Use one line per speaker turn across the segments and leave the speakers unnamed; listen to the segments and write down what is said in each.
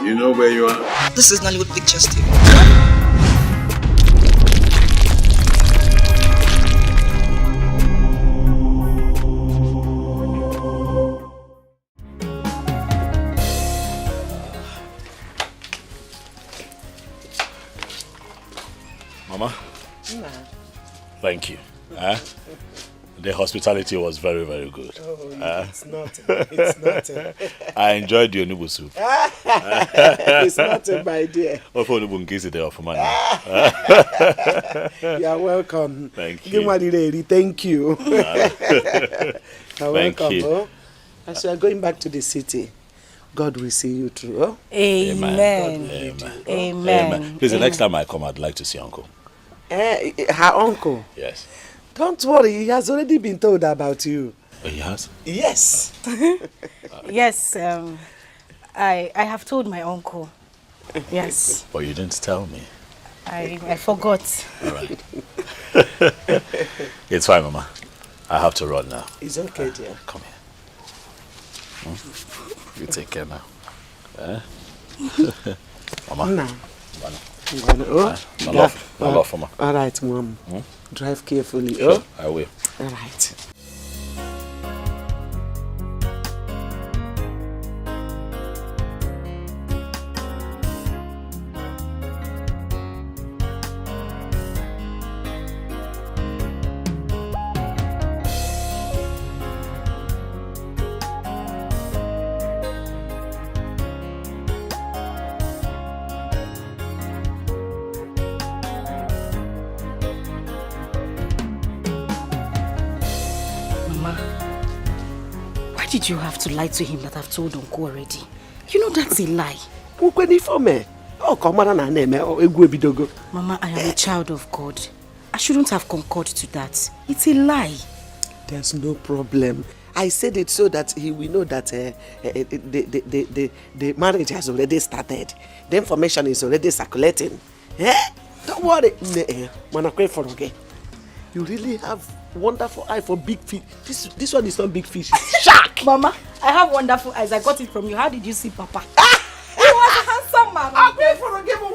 You know where you are?
This is Nollywood Pictures TV.
Mama? Thank you. The hospitality was very, very good.
Oh, it's nothing. It's nothing.
I enjoyed your noodle soup.
It's nothing, my dear.
You
are welcome.
Thank you.
Thank you. You're welcome.
You.
Oh. As you are going back to the city, God will see you through. Oh?
Amen.
Amen.
Amen.
Please, the next time I come, I'd like to see Uncle.
Her uncle?
Yes.
Don't worry, he has already been told about you.
Oh, he has?
Yes.
Yes, I have told my uncle. Yes.
But you didn't tell me.
I forgot.
All right. It's fine, Mama. I have to run now.
It's okay, dear.
Come here. You take care now. Mama.
No. All right, Mom. Drive carefully.
Sure,
Oh,
I will.
all right.
Why did you have to lie to him that I've told Uncle already? You know that's a lie.
Mama,
I am a child of God. I shouldn't have concurred to that. It's a lie.
There's no problem. I said it so that he will know that the marriage has already started. The information is already circulating. Don't worry. You really have wonderful eye for big fish. This one is not big fish. Shark!
Mama, I have wonderful eyes. I got it from you. How did you see Papa? He was a handsome man.
I'll pay for a game of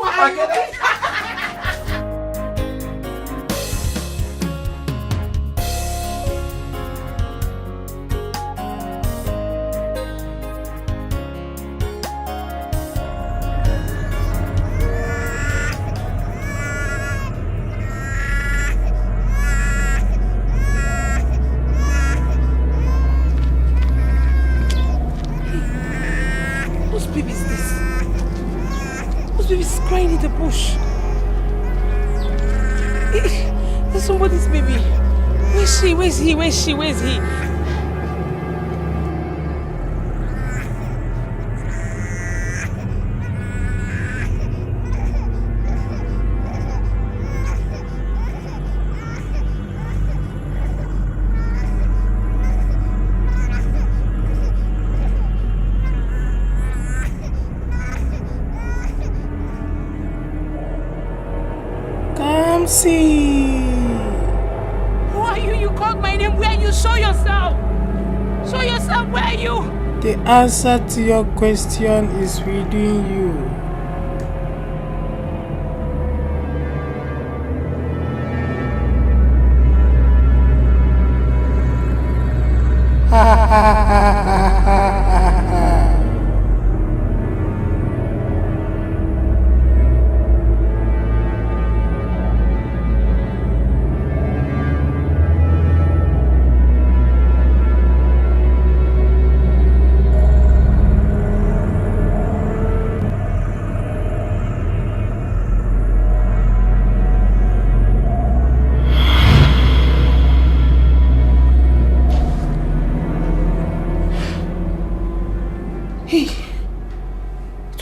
Whose baby is this? Whose baby is crying in the bush? There's somebody's baby. Where's she? Where's he? Where's she? Where's he?
See.
Who are you? You called my name. Where are you? Show yourself. Show yourself. Where are you?
The answer to your question is within you.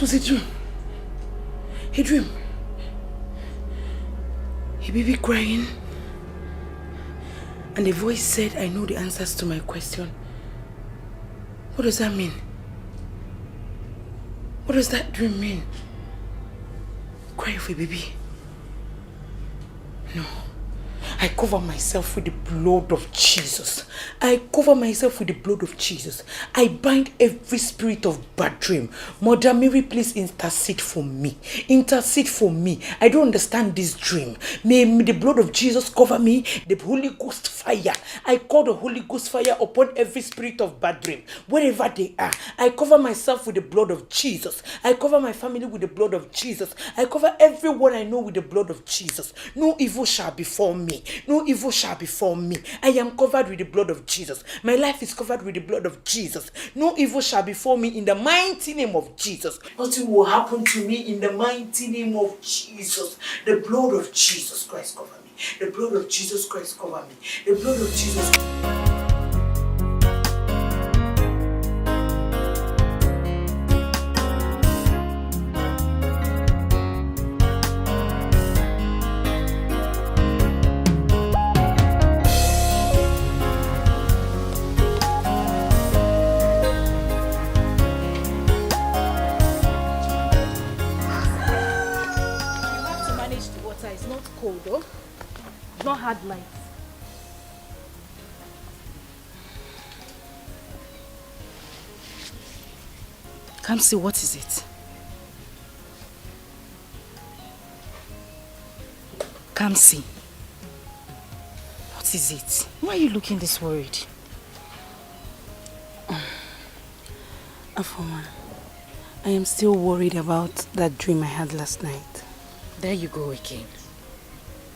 was a dream. A dream. A baby crying. And the voice said, I know the answers to my question. What does that mean? What does that dream mean? Crying for a baby? No.
I cover myself with the blood of Jesus. I cover myself with the blood of Jesus. I bind every spirit of bad dream. Mother Mary, please intercede for me. Intercede for me. I don't understand this dream. May the blood of Jesus cover me. The Holy Ghost fire. I call the Holy Ghost fire upon every spirit of bad dream. Wherever they are, I cover myself with the blood of Jesus. I cover my family with the blood of Jesus. I cover everyone I know with the blood of Jesus. No evil shall befall me. No evil shall befall me. I am covered with the blood of Jesus. My life is covered with the blood of Jesus. No evil shall befall me in the mighty name of Jesus. Nothing will happen to me in the mighty name of Jesus. The blood of Jesus Christ cover me. The blood of Jesus Christ cover me. The blood of Jesus.
It's not cold, though. It's not hard light.
Come see, what is it? Come see. What is it? Why are you looking this worried?
Afoma, I am still worried about that dream I had last night.
There you go again.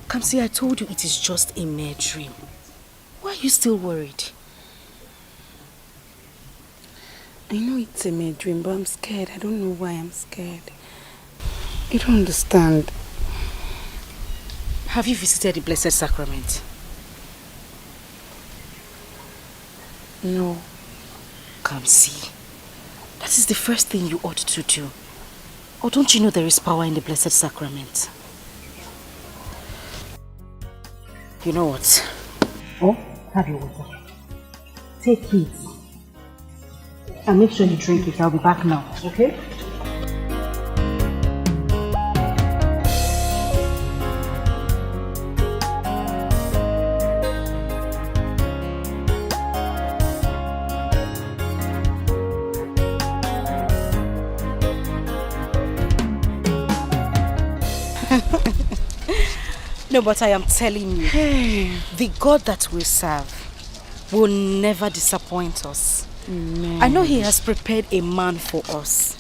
Come see, I told you it is just a mere dream. Why are you still worried?
I know it's a mere dream, but I'm scared. I don't know why I'm scared. You don't understand.
Have you visited the Blessed Sacrament?
No.
Come see. That is the first thing you ought to do. Or don't you know there is power in the Blessed Sacrament? You know what?
Oh, have your water. Take it. And make sure you drink it. I'll be back now, okay?
No, but I am telling you, the God that we serve will never disappoint us.
Amen.
I know He has prepared a man for us.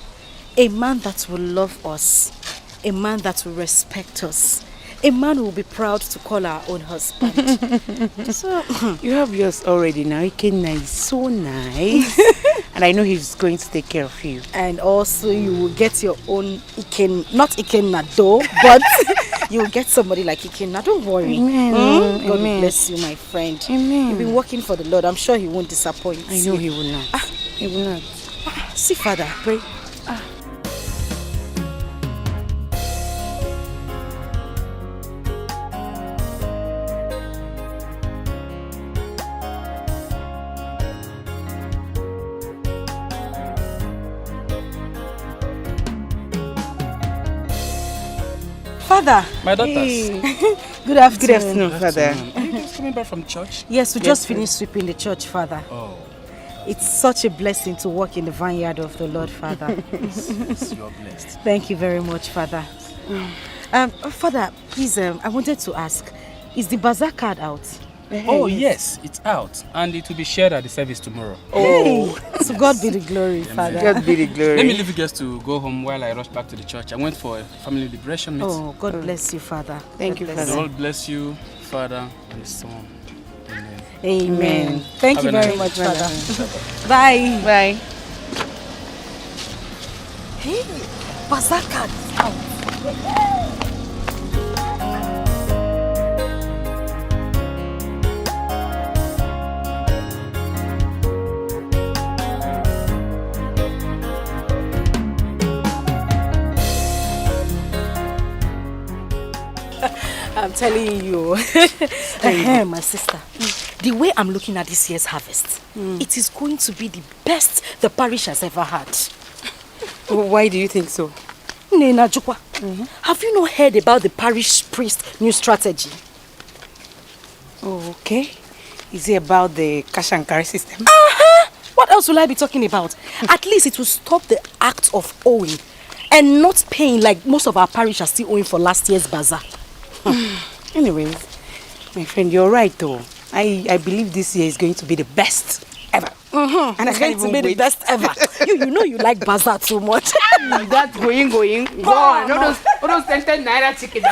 A man that will love us. A man that will respect us. A man who will be proud to call our own husband. So
you have yours already now. Ikenna is so nice. And I know he's going to take care of you.
And also you will get your own Ikenna, not Ikenna though, but you will get somebody like Ikenna. Don't worry.
Amen.
God will
Amen.
bless you, my friend.
Amen.
You've been working for the Lord. I'm sure He won't disappoint
I know He will not. He will not.
See, Father, pray. Father.
My daughters.
Hey. Good afternoon.
Good afternoon, Father.
Are you guys coming back from church?
Yes, we just finished sweeping the church, Father.
Oh.
It's such a blessing to work in the vineyard of the Lord, Father.
Yes, you are blessed.
Thank you very much, Father. Father, please, I wanted to ask, is the bazaar card out?
Oh, yes, it's out. And it will be shared at the service tomorrow.
Oh, to God be the glory, Father.
God be the glory.
Let me leave you guys to go home while I rush back to the church. I went for a family liberation meeting.
Oh, God bless you, Father.
Thank you,
God
The
bless
Father.
Lord bless you, Father and the Son. Amen.
Amen. Thank you
Have a
very
nice
much, Father. Bye.
Bye.
Hey, bazaar card is out. I'm telling you, my sister, the way I'm looking at this year's harvest, it is going to be the best the parish has ever had.
Why do you think so?
Nena Jukwa, have you not heard about the parish priest new strategy?
Oh, okay. Is it about the cash and carry system?
What else will I be talking about? At least it will stop the act of owing and not paying like most of our parish are still owing for last year's bazaar.
Anyways, my friend, you're right though. I believe this year is going to be the best ever.
And it's going to be the best ever. You know you like bazaar too much.
That's going. Go on. All those 10 naira chicken.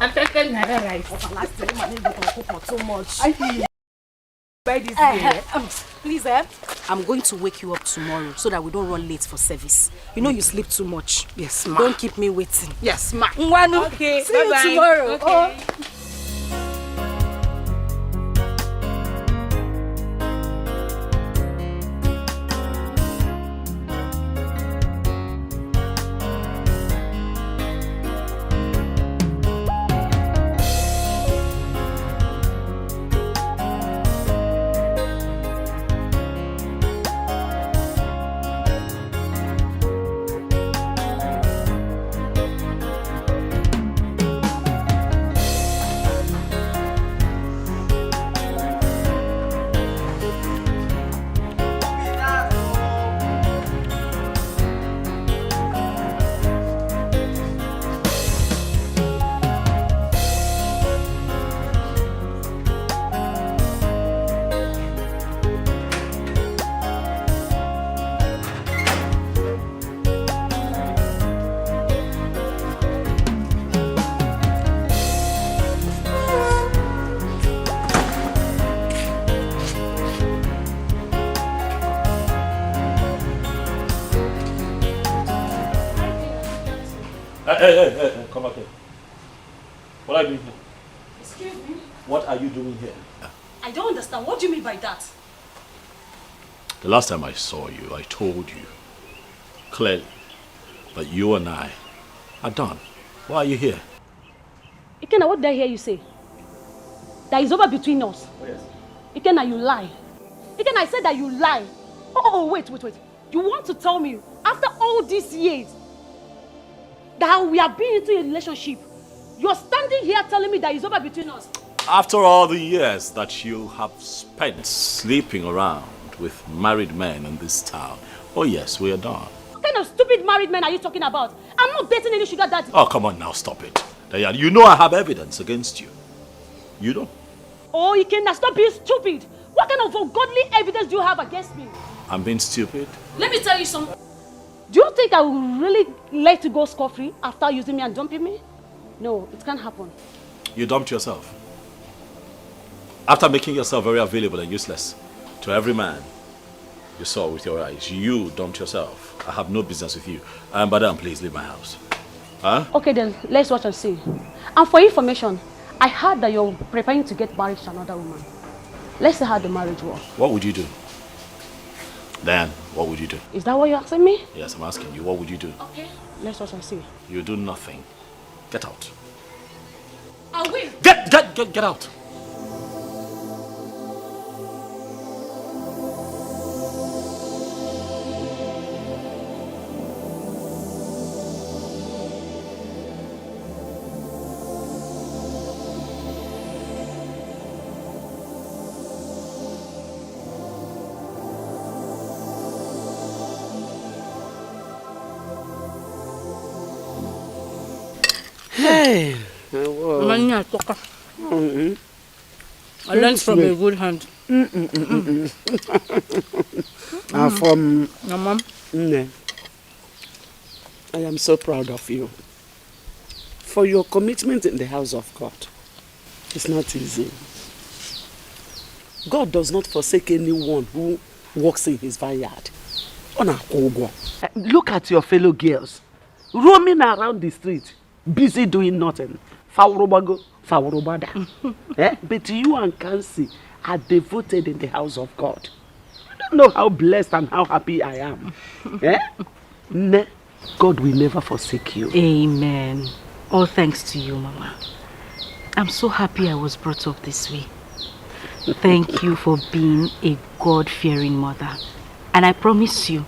And 10 naira rice.
Last year, my neighbor cook for too much.
I feel by this year.
Please, I'm going to wake you up tomorrow so that we don't run late for service. You know you sleep too much.
Yes, ma.
Don't keep me waiting.
Yes, ma.
Nwanu,
Okay,
see you
bye-bye.
tomorrow.
Okay.
Oh.
Hey, come back here. What are you doing here?
Excuse me?
What are you doing here?
I don't understand. What do you mean by that?
The last time I saw you, I told you clearly that you and I are done. Why are you here?
Ikenna, what did I hear you say? That is over between us.
Oh, yes.
Ikenna, you lie. Ikenna, I said that you lie. Oh, wait. You want to tell me, after all these years, that we have been into a relationship, you're standing here telling me that it's over between us?
After all the years that you have spent sleeping around with married men in this town, oh yes, we are done.
What kind of stupid married men are you talking about? I'm not dating any sugar daddy.
Oh, come on now, stop it. Diane, you know I have evidence against you. You know?
Oh, Ikenna, stop being stupid. What kind of ungodly evidence do you have against me?
I'm being stupid?
Let me tell you something. Do you think I will really let you go scot-free after using me and dumping me? No, it can't happen.
You dumped yourself. After making yourself very available and useless to every man you saw with your eyes, you dumped yourself. I have no business with you. Madam, please leave my house. Huh?
Okay then, let's watch and see. And for information, I heard that you're preparing to get married to another woman. Let's see how the marriage works.
What would you do? Dan, what would you do?
Is that what you're asking me?
Yes, I'm asking you. What would you do?
Okay, let's watch and see.
You do nothing. Get out.
I will.
Get out.
Hey.
I learned from a good hand.
From
Your mom?
Nne, I am so proud of you for your commitment in the house of God. It's not easy. God does not forsake anyone who walks in his vineyard. Look at your fellow girls roaming around the street, busy doing nothing. But you and Kansi are devoted in the house of God. You don't know how blessed and how happy I am. God will never forsake you.
Amen. All thanks to you, Mama. I'm so happy I was brought up this way. Thank you for being a God-fearing mother. And I promise you,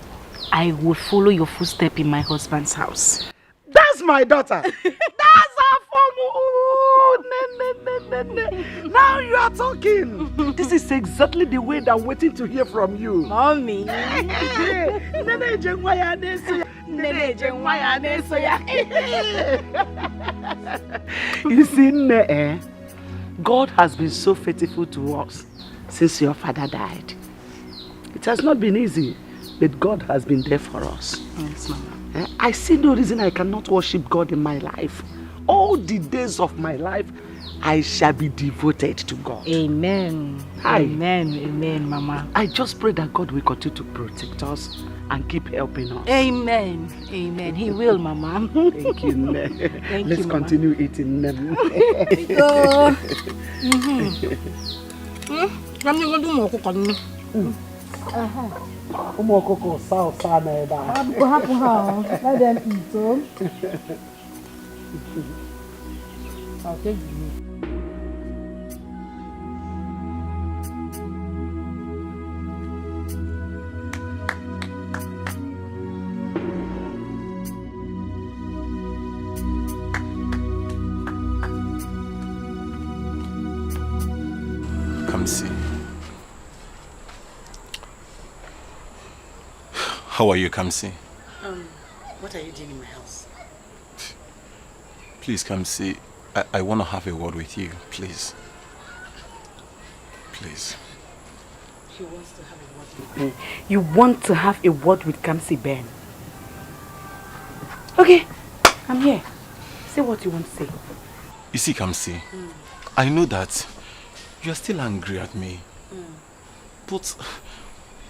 I will follow your footsteps in my husband's house.
That's my daughter. That's our form. Now you are talking. This is exactly the way that I'm waiting to hear from you.
Mommy.
You see, God has been so faithful to us since your father died. It has not been easy, but God has been there for us.
Yes, Mama.
I see no reason I cannot worship God in my life. All the days of my life, I shall be devoted to God.
Amen. Amen. Amen, Mama.
I just pray that God will continue to protect us and keep helping us.
Amen. Amen. He will, Mama.
Thank you, Ne.
Thank
Let's
you,
continue eating them.
Let them eat, oh. I'll take you.
Come see. How are you, Kamsi?
What are you doing in my house?
Please, Kamsi. I want to have a word with you, please. Please.
He wants to have a word with me.
You want to have a word with Kamsi, Ben? Okay, I'm here. Say what you want to say.
You see, Kamsi, I know that you're still angry at me. But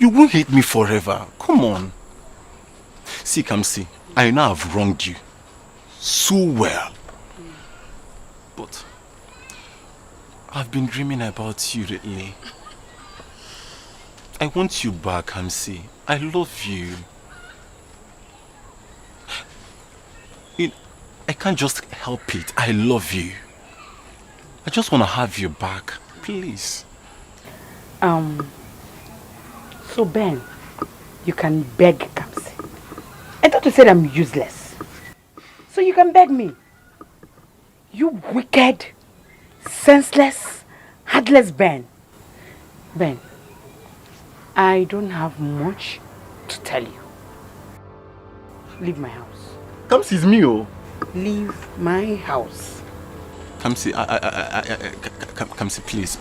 you won't hate me forever. Come on. See, Kamsi, I know I've wronged you so well. But I've been dreaming about you lately. I want you back, Kamsi. I love you. I can't just help it. I love you. I just want to have you back. Please.
So Ben, you can beg Kamsi. I thought you said I'm useless. So you can beg me. You wicked, senseless, heartless Ben. Ben, I don't have much to tell you. Leave my house.
Kamsi, it's me, oh.
Leave my house.
Kamsi, Kamsi, please.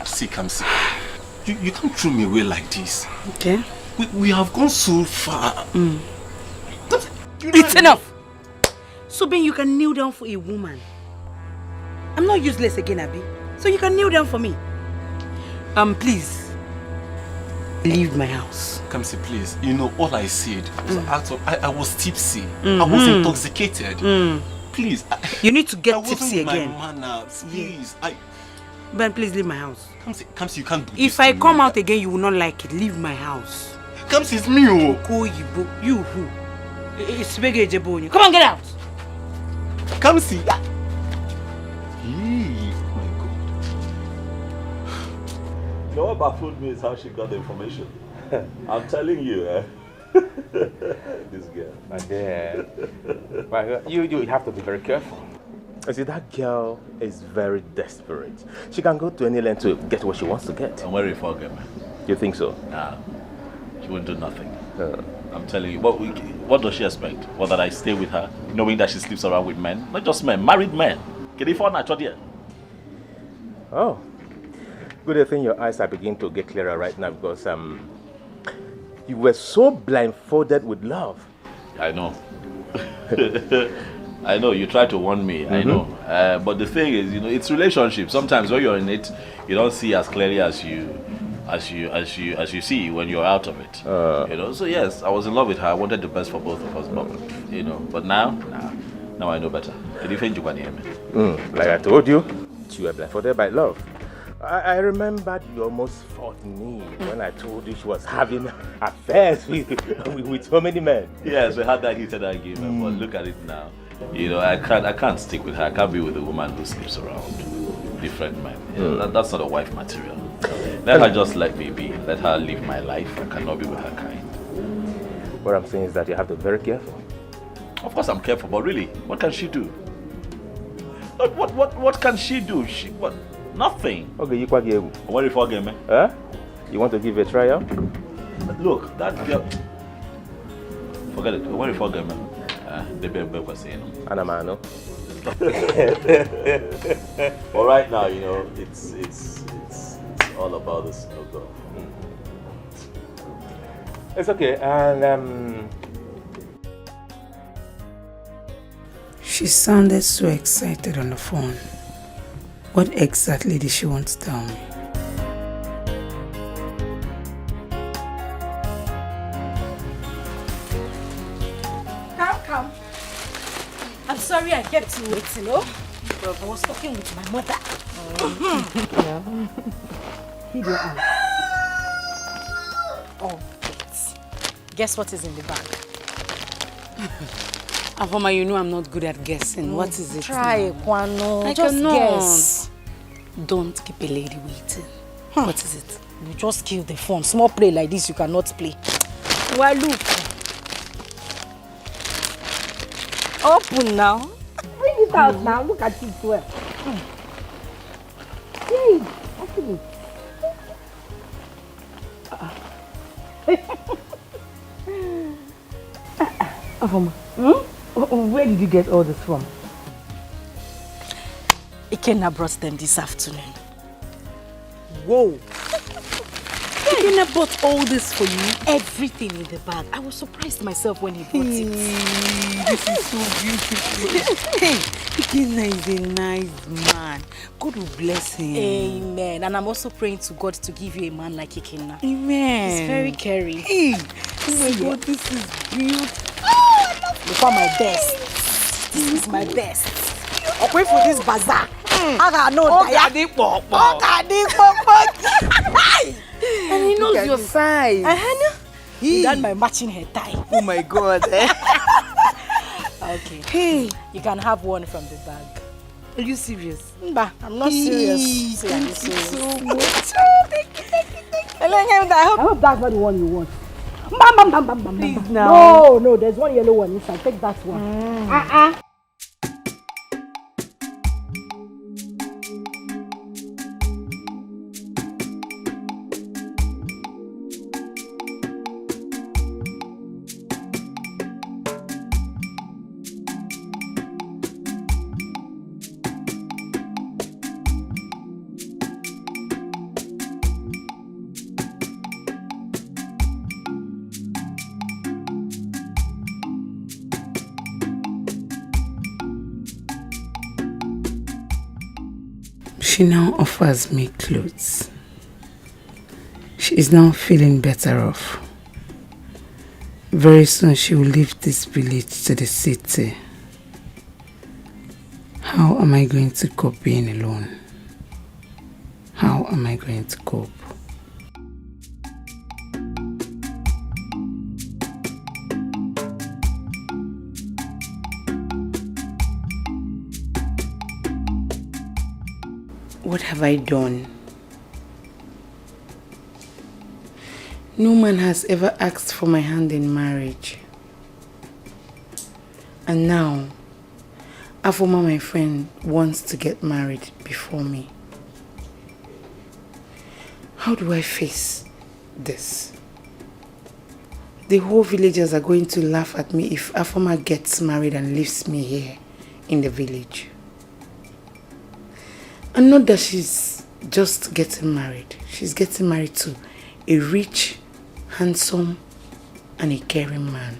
See, Kamsi. You can't throw me away like this.
Okay.
We have gone so far. Kamsi,
It's enough. So Ben, you can kneel down for a woman. I'm not useless again, Abby. So you can kneel down for me. Please. Leave my house.
Kamsi, please. You know, all I said was I was tipsy. I was intoxicated. Please.
You need to get tipsy again.
My manners. Please.
Ben, please leave my house.
Kamsi, you can't do this.
If I come out again, you will not like it. Leave my house.
Kamsi, it's me, oh.
You who? It's Bege Jebonyi. Come on, get out.
Kamsi. My God.
You know what baffled me is how she got the information. I'm telling you, this girl.
My dear. You have to be very careful. You see, that girl is very desperate. She can go to any length to get what she wants to get.
I'm worried for her, man.
You think so?
Nah, she won't do nothing. I'm telling you. What does she expect? What, that I stay with her, knowing that she sleeps around with men? Not just men, married men. Can you find that?
Oh. Good thing your eyes are beginning to get clearer right now because you were so blindfolded with love.
I know. I know, you try to warn me, I know. But the thing is, it's relationship. Sometimes when you're in it, you don't see as clearly as you see when you're out of it. So yes, I was in love with her. I wanted the best for both of us, but now I know better.
Like I told you, you were blindfolded by love. I remembered you almost fought me when I told you she was having affairs with so many men.
Yes, we had that heated argument, but look at it now. I can't stick with her. I can't be with a woman who sleeps around different men. That's not a wife material. Let her just let me be. Let her live my life. I cannot be with her kind.
What I'm saying is that you have to be very careful.
Of course I'm careful, but really, what can she do? What can she do? What? Nothing.
Okay, you quite give.
What if I get me?
Huh? You want to give it a trial?
Look, that girl. Forget it. What if I get me? The baby was saying.
Anamano.
But right now, you know, it's all about this girl.
It's okay, and
She sounded so excited on the phone. What exactly did she want to tell me?
Come. I'm sorry I kept you waiting, oh? I was talking with my mother.
Keep your eye.
Oh, wait. Guess what is in the bag?
Afoma, you know I'm not good at guessing. What is it?
Try, Kwano.
I
Just
cannot.
guess.
Don't keep a lady waiting. What is it?
You just kill the phone. Small play like this, you cannot play.
Well, look. Open now. Bring it out now. Look at it well. Hey, open it. Afoma, where did you get all this from?
Ikenna brought them this afternoon.
Whoa.
Ikenna bought all this for you. Everything in the bag. I was surprised myself when he brought it.
This is so beautiful. Hey, Ikenna is a nice man. God will bless him.
Amen. And I'm also praying to God to give you a man like Ikenna.
Amen.
He's very caring.
Hey, oh my God, this is beautiful.
Look for my best. This is my best. I'll wait for this bazaar. I know
And he knows your size.
That's my matching hair tie.
Oh my God.
Okay.
Hey,
You can have one from the bag.
are you serious?
Mba, I'm not serious. See, I'm
Thank you
serious.
so much.
I hope that's not the one you want.
Please now.
No, there's one yellow one inside. Take that one.
She now offers me clothes. She is now feeling better off. Very soon she will leave this village to the city. How am I going to cope being alone? How am I going to cope? What have I done? No man has ever asked for my hand in marriage. And now, Afoma, my friend, wants to get married before me. How do I face this? The whole villagers are going to laugh at me if Afoma gets married and leaves me here in the village. And not that she's just getting married. She's getting married to a rich, handsome, and a caring man.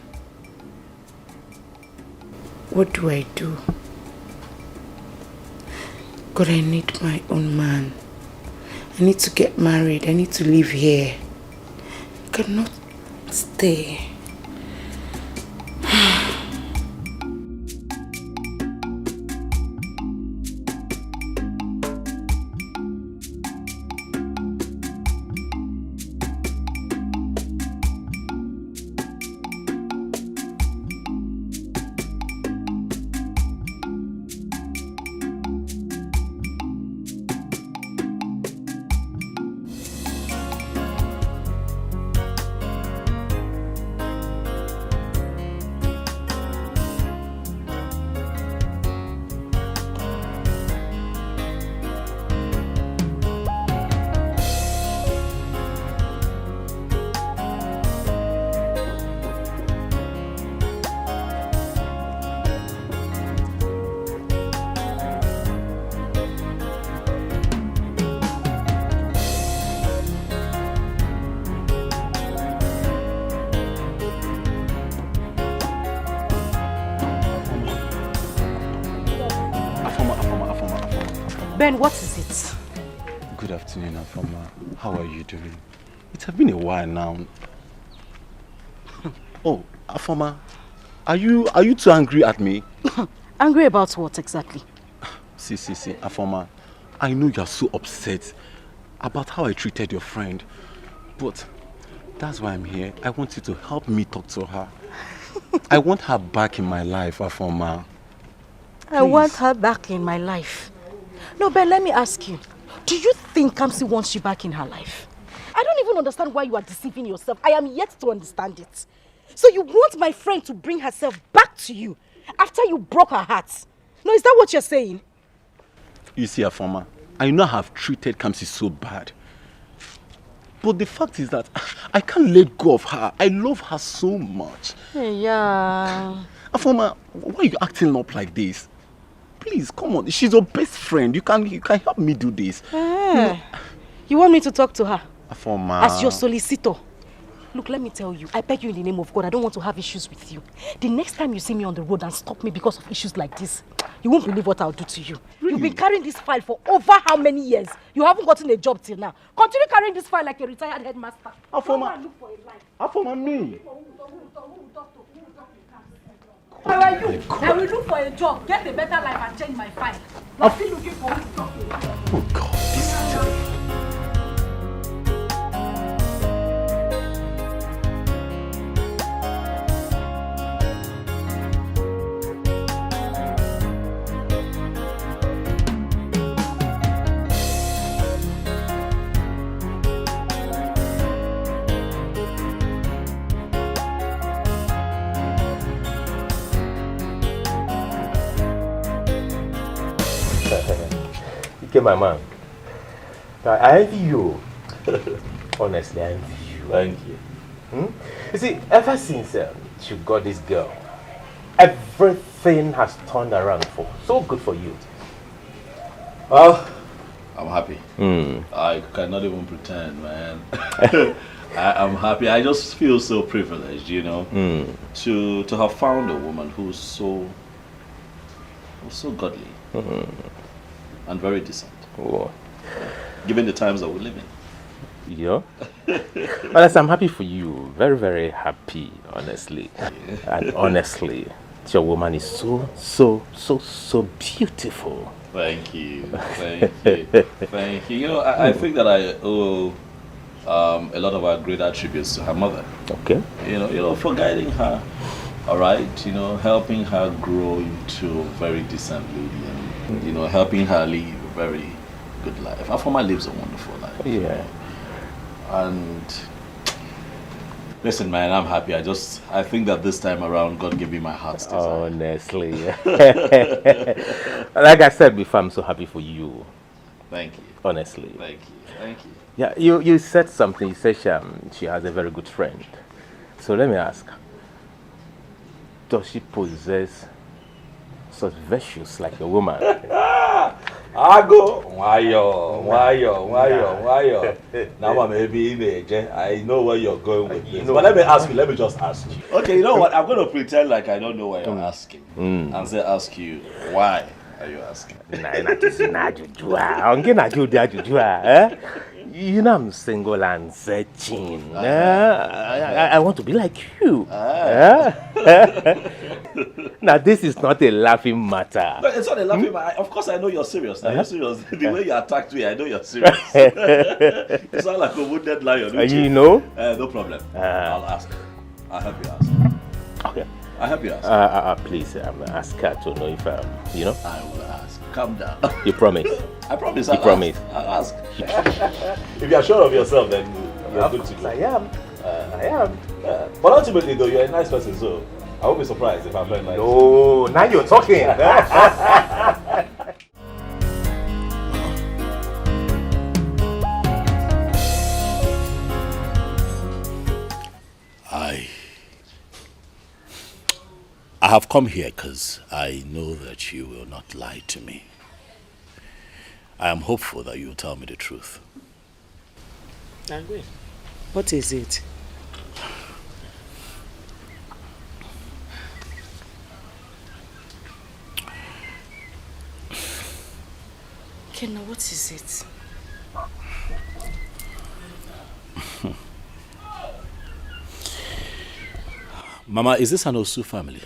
What do I do? God, I need my own man. I need to get married. I need to live here. I cannot stay.
Ben, what is it?
Good afternoon, Afoma. How are you doing? It has been a while now. Oh, Afoma, are you too angry at me?
Angry about what exactly?
See, Afoma, I know you are so upset about how I treated your friend, but that's why I'm here. I want you to help me talk to her. I want her back in my life, Afoma. Please.
I want her back in my life. No, Ben, let me ask you. Do you think Kamsi wants you back in her life? I don't even understand why you are deceiving yourself. I am yet to understand it. So you want my friend to bring herself back to you after you broke her heart? No, is that what you're saying?
You see, Afoma, I know I have treated Kamsi so bad. But the fact is that I can't let go of her. I love her so much.
Yeah.
Afoma, why are you acting up like this? Please, come on. She's your best friend. You can help me do this.
You want me to talk to her?
Afoma.
As your solicitor. Look, let me tell you, I beg you in the name of God, I don't want to have issues with you. The next time you see me on the road and stop me because of issues like this, you won't believe what I'll do to you. Really? You've been carrying this file for over how many years? You haven't gotten a job till now. Continue carrying this file like a retired headmaster.
Afoma.
Look for a life.
Afoma, me.
Where are you? I will look for a job, get a better life and change my file. I'm still looking for who to talk to.
Oh God, this is terrible.
Dikeh, my man, I envy you. Honestly, I envy you.
Thank you.
You see, ever since you got this girl, everything has turned around for so good for you.
Well, I'm happy. I cannot even pretend, man. I'm happy. I just feel so privileged, you know, to have found a woman who's so godly and very decent.
Oh.
Given the times that we live in.
Yeah. Well, I'm happy for you. Very, very happy, honestly. And honestly, your woman is so beautiful.
Thank you. Thank you. You know, I think that I owe a lot of our great attributes to her mother.
Okay.
You know, for guiding her, all right, you know, helping her grow into a very decent lady and, you know, helping her live a very good life. Afoma lives a wonderful life.
Yeah.
And listen, man, I'm happy. I think that this time around, God gave me my heart's desire.
Honestly. Like I said before, I'm so happy for you.
Thank you.
Honestly.
Thank you.
Yeah, you said something. You said she has a very good friend. So let me ask, does she possess such virtues like a woman?
Ago, wayo. Now maybe I know where you're going with this. But let me just ask you. Okay, you know what? I'm going to pretend like I don't know why you're asking. And ask you, why are you asking?
You know I'm single and searching. I want to be like you. Now this is not a laughing matter.
No, it's not a laughing matter. Of course I know you're serious. You're serious. The way you attacked me, I know you're serious. You sound like a wounded lion.
You know?
No problem. I'll ask. I'll help you ask.
Okay.
I'll help you ask.
Please, ask her to know if you know.
I will ask. Calm down.
You promise?
I promise.
You promise?
I'll ask. If you're sure of yourself, then you're good to go.
I am.
But ultimately, though, you're a nice person, so I won't be surprised if I'm very nice.
No, now you're talking.
I have come here because I know that you will not lie to me. I am hopeful that you will tell me the truth.
I will. What is it?
Okay, now what is it?
Mama, is this an Osu family?